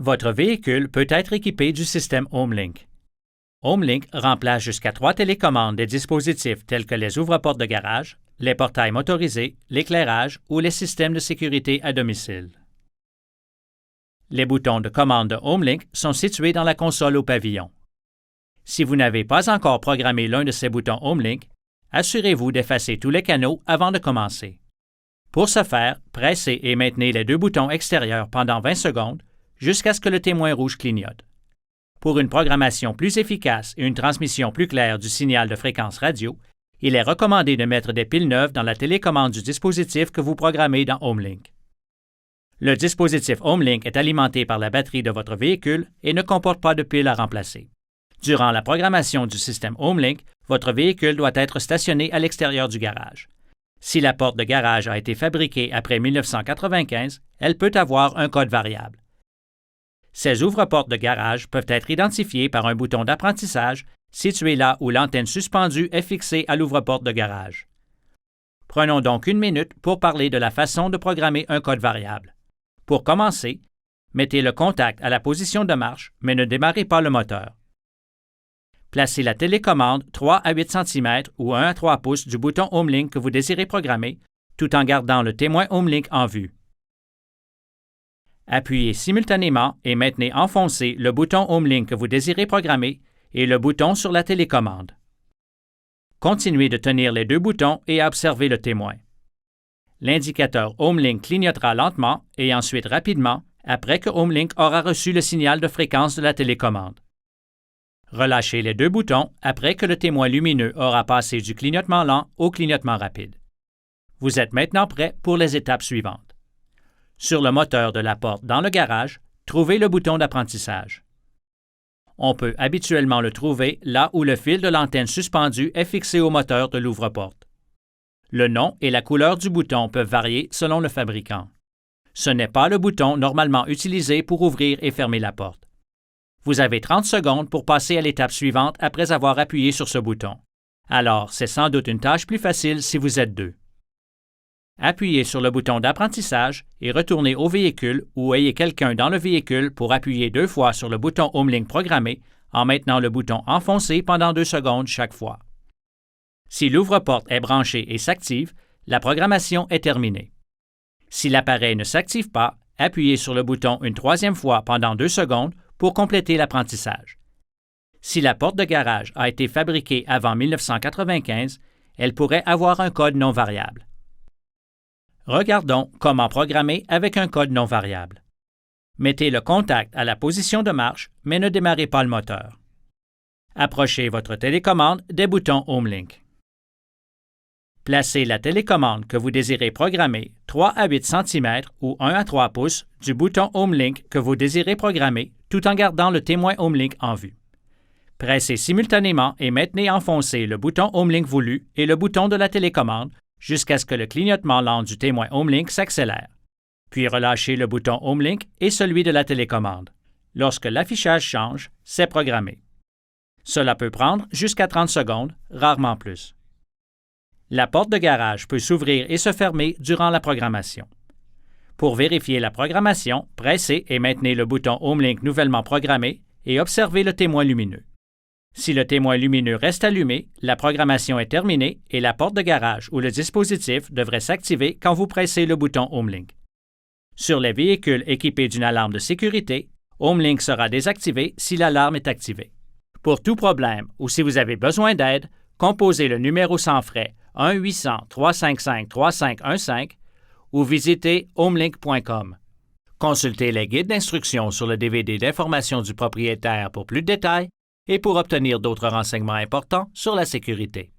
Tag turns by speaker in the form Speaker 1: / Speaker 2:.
Speaker 1: Votre véhicule peut être équipé du système HomeLink. HomeLink remplace jusqu'à 3 télécommandes des dispositifs tels que les ouvre-portes de garage, les portails motorisés, l'éclairage ou les systèmes de sécurité à domicile. Les boutons de commande de HomeLink sont situés dans la console au pavillon. Si vous n'avez pas encore programmé l'un de ces boutons HomeLink, assurez-vous d'effacer tous les canaux avant de commencer. Pour ce faire, pressez et maintenez les deux boutons extérieurs pendant 20 secondes jusqu'à ce que le témoin rouge clignote. Pour une programmation plus efficace et une transmission plus claire du signal de fréquence radio, il est recommandé de mettre des piles neuves dans la télécommande du dispositif que vous programmez dans HomeLink. Le dispositif HomeLink est alimenté par la batterie de votre véhicule et ne comporte pas de piles à remplacer. Durant la programmation du système HomeLink, votre véhicule doit être stationné à l'extérieur du garage. Si la porte de garage a été fabriquée après 1995, elle peut avoir un code variable. Ces ouvre-portes de garage peuvent être identifiés par un bouton d'apprentissage situé là où l'antenne suspendue est fixée à l'ouvre-porte de garage. Prenons donc une minute pour parler de la façon de programmer un code variable. Pour commencer, mettez le contact à la position de marche, mais ne démarrez pas le moteur. Placez la télécommande 3 à 8 cm ou 1 à 3 pouces du bouton HomeLink que vous désirez programmer, tout en gardant le témoin HomeLink en vue. Appuyez simultanément et maintenez enfoncé le bouton HomeLink que vous désirez programmer et le bouton sur la télécommande. Continuez de tenir les deux boutons et à observer le témoin. L'indicateur HomeLink clignotera lentement et ensuite rapidement après que HomeLink aura reçu le signal de fréquence de la télécommande. Relâchez les deux boutons après que le témoin lumineux aura passé du clignotement lent au clignotement rapide. Vous êtes maintenant prêt pour les étapes suivantes. Sur le moteur de la porte dans le garage, trouvez le bouton d'apprentissage. On peut habituellement le trouver là où le fil de l'antenne suspendue est fixé au moteur de l'ouvre-porte. Le nom et la couleur du bouton peuvent varier selon le fabricant. Ce n'est pas le bouton normalement utilisé pour ouvrir et fermer la porte. Vous avez 30 secondes pour passer à l'étape suivante après avoir appuyé sur ce bouton. Alors, c'est sans doute une tâche plus facile si vous êtes deux. Appuyez sur le bouton d'apprentissage et retournez au véhicule ou ayez quelqu'un dans le véhicule pour appuyer 2 fois sur le bouton HomeLink programmé en maintenant le bouton enfoncé pendant 2 secondes chaque fois. Si l'ouvre-porte est branché et s'active, la programmation est terminée. Si l'appareil ne s'active pas, appuyez sur le bouton une 3e fois pendant 2 secondes pour compléter l'apprentissage. Si la porte de garage a été fabriquée avant 1995, elle pourrait avoir un code non variable. Regardons comment programmer avec un code non variable. Mettez le contact à la position de marche, mais ne démarrez pas le moteur. Approchez votre télécommande des boutons HomeLink. Placez la télécommande que vous désirez programmer 3 à 8 cm ou 1 à 3 pouces du bouton HomeLink que vous désirez programmer tout en gardant le témoin HomeLink en vue. Pressez simultanément et maintenez enfoncé le bouton HomeLink voulu et le bouton de la télécommande jusqu'à ce que le clignotement lent du témoin HomeLink s'accélère. Puis relâchez le bouton HomeLink et celui de la télécommande. Lorsque l'affichage change, c'est programmé. Cela peut prendre jusqu'à 30 secondes, rarement plus. La porte de garage peut s'ouvrir et se fermer durant la programmation. Pour vérifier la programmation, pressez et maintenez le bouton HomeLink nouvellement programmé et observez le témoin lumineux. Si le témoin lumineux reste allumé, la programmation est terminée et la porte de garage ou le dispositif devrait s'activer quand vous pressez le bouton HomeLink. Sur les véhicules équipés d'une alarme de sécurité, HomeLink sera désactivé si l'alarme est activée. Pour tout problème ou si vous avez besoin d'aide, composez le numéro sans frais 1-800-355-3515 ou visitez homelink.com. Consultez les guides d'instruction sur le DVD d'information du propriétaire pour plus de détails et pour obtenir d'autres renseignements importants sur la sécurité.